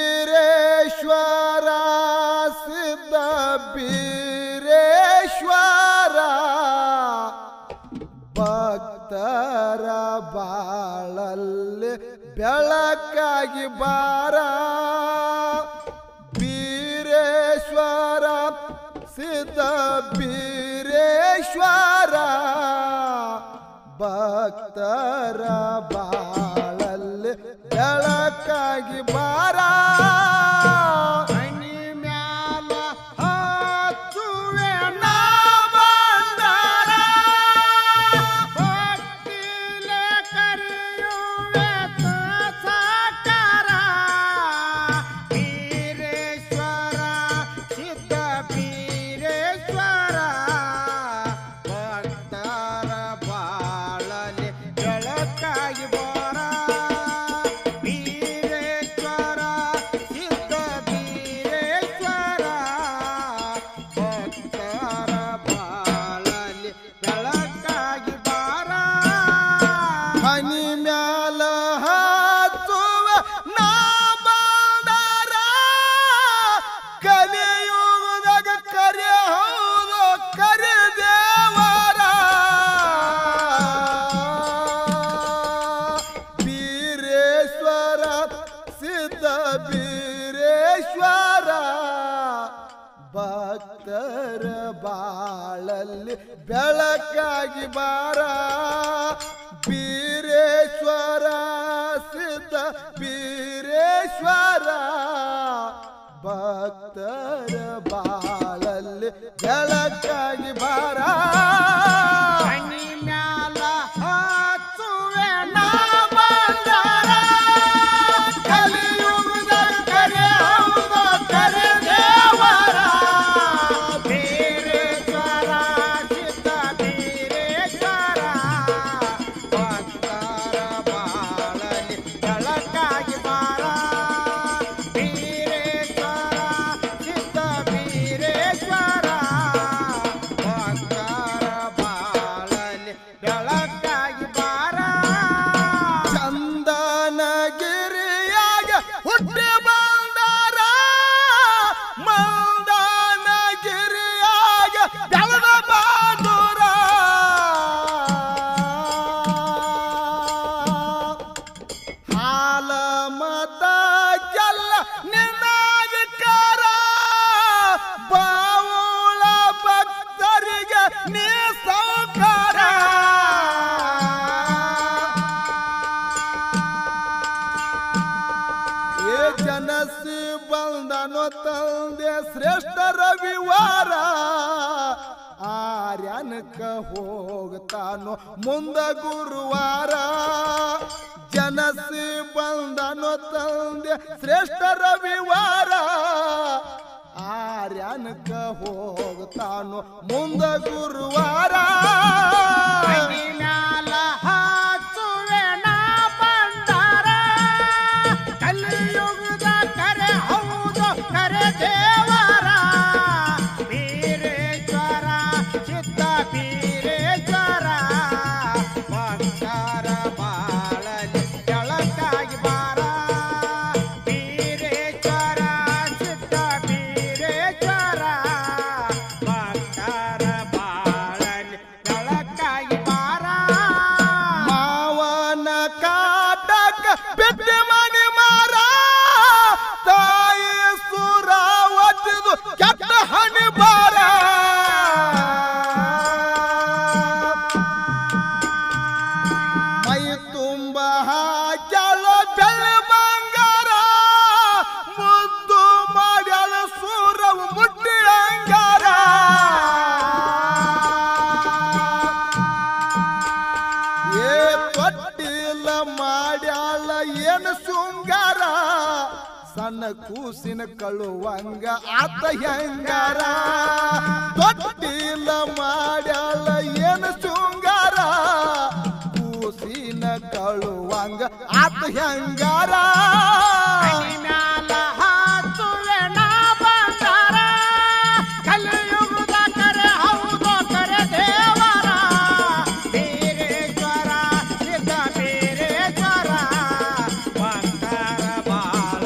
ಬೀರೇಶ್ವರ ಸಿದ್ಧ ಬೀರೇಶ್ವರ ಭಕ್ತರ ಬಾಳಲ್ಲಿ ಬೆಳಕಾಗಿ ಬಾರ ಬೀರೇಶ್ವರ ಸಿದ್ಧ ಬೀರೇಶ್ವರ ಭಕ್ತರ ಬಾಳಲ್ಲಿ ಬೆಳಕಾಗಿ ಬಾರ ಭಕ್ತರ ಬಾಳಲ್ಲಿ ಬೆಳಕಾಗಿ ಬಾರ ಬೀರೇಶ್ವರ ಸಿದ್ಧ ಬೀರೇಶ್ವರ ಭಕ್ತರ ಬಾಳಲ್ಲಿ ಬೆಳಕಾಗಿ ಬಾರ ಜನಸಿ ಬಂದನೋ ತಂದೆ ಶ್ರೇಷ್ಠ ರವಿವಾರ ಆರ್ಯನಕ ಹೋಗ್ತಾನೋ ಮುಂದ ಗುರುವಾರ ಜನಸಿ ಬಂದನೋ ತಂದೆ ಶ್ರೇಷ್ಠ ರವಿವಾರ ಆರ್ಯನಕ ಹೋಗ್ತಾನೋ ಮುಂದ ಗುರುವಾರ ಸಣ್ಣ ಕೂಸಿನ ಕಳುವಂಗ ಆತ ಹೆಂಗಾರ ತೊಟ್ಟಿಲ ಮಾಡ್ಯಾಳ ಏನು ಶೃಂಗಾರ ಕೂಸಿನ ಕಳುವಂಗ ಆತ ಹೆಂಗಾರ ಬಾಳ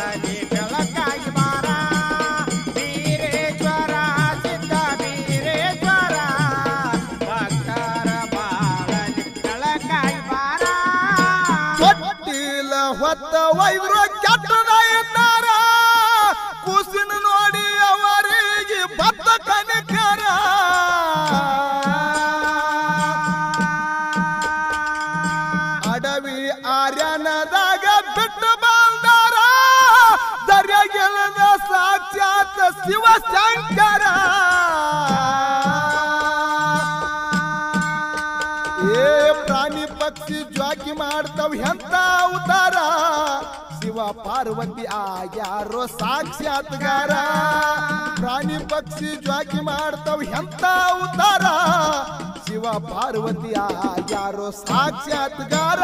ತೊಟ್ಟಿಲ ಹೊತ್ತ ವೈದ್ರು ಕೆಟ್ಟದಾಯಿದ್ದಾರ ಕೂಸಿನ ನೋಡಿ ಅವರಿಗೆ ಬತ್ತ ಕನಕರ ಅಡವಿ ಆರ್ಯನದಾಗ ಬಿಟ್ಟು ಬಂದಾರ ದರ್ಯಾಗೆಲ್ಲದ ಸಾಕ್ಷಾತ್ ಶಿವಶಂಕರ ಏ ಪ್ರಾಣಿ ಪಕ್ಷಿ ಜ್ವಾಕಿ ಮಾಡ್ತಾವ್ ಎಂತ ಅವತಾರ ಶಿವ ಪಾರ್ವತಿ ಆಗ್ಯಾರೋ ಸಾಕ್ಷಾತ್ಗಾರ ಪ್ರಾಣಿ ಪಕ್ಷಿ ಜ್ವಾಕಿ ಮಾಡ್ತಾವ್ ಎಂತ ಅವತಾರ ಶಿವ ಪಾರ್ವತಿ ಆಗ್ಯಾರೋ ಸಾಕ್ಷಾತ್ಗಾರ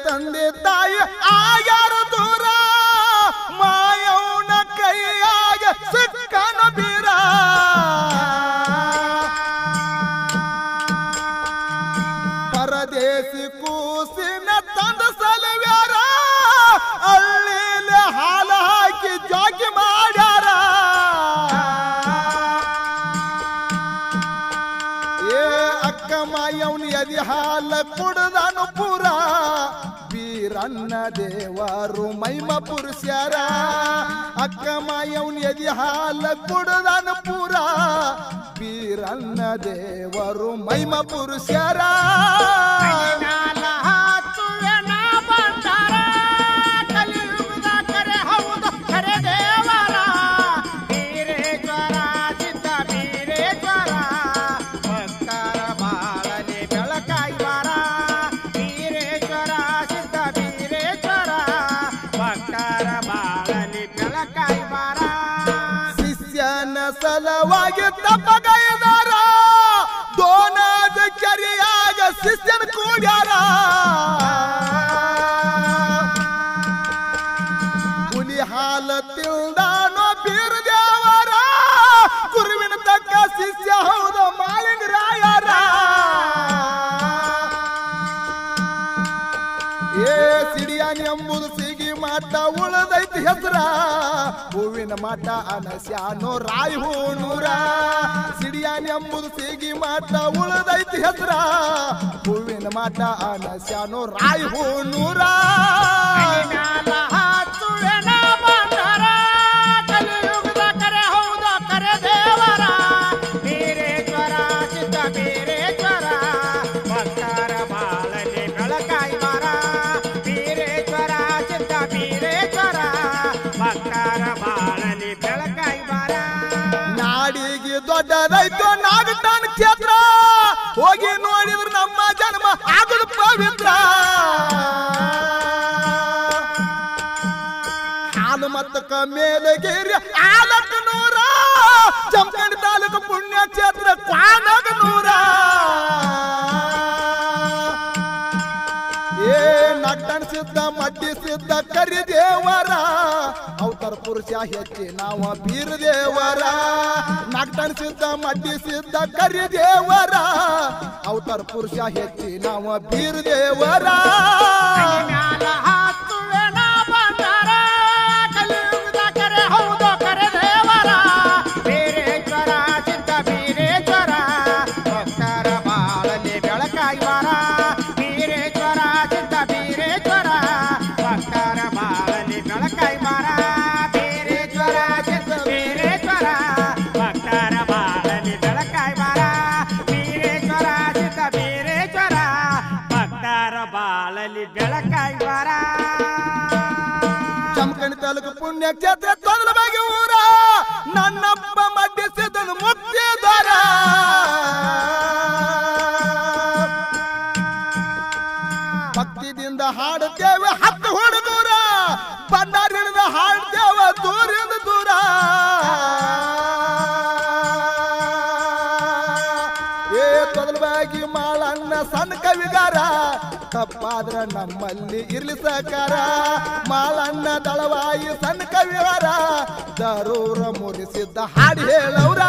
ತಂದೆ ತಾಯಿ ಆಗ್ಯಾರ ದೂರ ಮಾಯವನ ಕೈಯಾಗ ಸಿಕ್ಕನ ಬೀರ ಪರದೇಶಿ ಕೂಸಿನ ತಂದ ಸಲವ್ಯಾರ ಹಳ್ಳಿಲಿ ಹಾಲು ಹಾಕಿ ಜಾಕಿ ಮಾಡ್ಯಾರ ಏ ಅಕ್ಕ ಮಾಯವನ ಎದಿ ಹಾಲ ಕುಡ್ದನು ಪೂರ ಬೀರನ್ನ ದೇವರು ಮೈಮ ಪುರುಷರ ಅಕ್ಕ ಮಾಯವನ್ ಎದಿ ಹಾಲ ಕುಡದನ ಪೂರ ಬೀರನ್ನ ದೇವರು ಮೈಮ ಪುರುಷರ ಸಲವಾಗಿ ತಪ್ಪಗೈದಾರ ದೋನಾದ ಕೆರೆಯಾಗ ಶಿಷ್ಯನ ಕೂಡ್ಯಾರ ಹುಲಿ ಹಾಲ ತಿಳ್ದಾನೋ ಬೀರ ದೇವರ ಕುರುವಿನ ತಕ್ಕ ಶಿಷ್ಯ ಹೌದು ಮಾಲಿಂಗರಾಯರ ಏ ಸಿಡಿಯಾನಿ ಎಂಬುದು ಸಿಗಿ ಮಾಟ ಉಳದೈತಿ ಹೆಸರ ಹೂವಿನ ಮಾಟ ಅನಸ್ಯಾನೋ ರಾಯ್ ಹೂಣೂರ ಸಿಡಿಯಾನಿ ಎಂಬುದು ಸಿಗಿ ಮಾಟ ಉಳದೈತಿ ಹೆಸರ ಹೂವಿನ ಮಾಟ ಅನಸ್ಯಾನೋ ರಾಯ್ ಹೂಣೂರ ನಾಡಿಗೆ ದೊಡ್ಡದೈತು ನಾಗತಾನ ಕ್ಷೇತ್ರ ಹೋಗಿ ನೋಡಿದ್ರು ನಮ್ಮ ಜನ್ಮ ಆಗುದು ಪವಿತ್ರ ಹಾಲು ಮತ್ತಕ ಮೇಲಗೇರಿ ಆಲಕ್ಕ ನೂರ ಜಮಖಂಡಿ ತಾಲೂಕು ಪುಣ್ಯ ಕ್ಷೇತ್ರ ಕ್ವಾನಗ ನೂರ ಏ ನಟ್ಟಣ ಸಿದ್ಧ ಮಡ್ಡಿ ಸಿದ್ಧ ಕರಿ ದೇವರ ಅವತಾರ ಪುರುಷ ಹೆಚ್ಚಿ ನಾವು ಬೀರ ದೇವರ ನಟ್ಟಣ ಸಿದ್ಧ ಮಡ್ಡಿ ಸಿದ್ಧ ಕರಿ ದೇವರ ಅವತಾರ ಪುರುಷ ಹೆಚ್ಚಿ ನಾವು ಬೀರ ದೇವರ ಜಮಖಂಡಿ ತಾಲೂಕು ಪುಣ್ಯ ಕ್ಷೇತ್ರ ತೊದಲಬಾಗಿ ಊರ ನನ್ನಪ್ಪ ಮಡ್ಡಿ ಸಿದ್ಧನ ಮುಕ್ತಿದಾರ ಭಕ್ತಿದಿಂದ ಹಾಡುತ್ತೇವೆ ಹತ್ತು ಹುಡುಗೂರ ಬಂಡಾರಿಳಿದ ಹಾಡ್ತೇವೆ ದೂರಿಂದ ದೂರ ಏ ತೊದಲಬಾಗಿ ಮಾಳ ಮಾಳಣ್ಣ ಸಣ್ಣ ಕವಿಗಾರ ತಪ್ಪಾದ್ರ ನಮ್ಮಲ್ಲಿ ಇರ್ಲಿ ಸಕಾರ ಮಾಳಣ್ಣ ದಳವಾಯಿ ಸಣ್ಣ ಕವಿಗಾರ ದರೂರ ಮುರಿಸಿದ್ದ ಹಾಡಿ ಹೇಳವ್ರ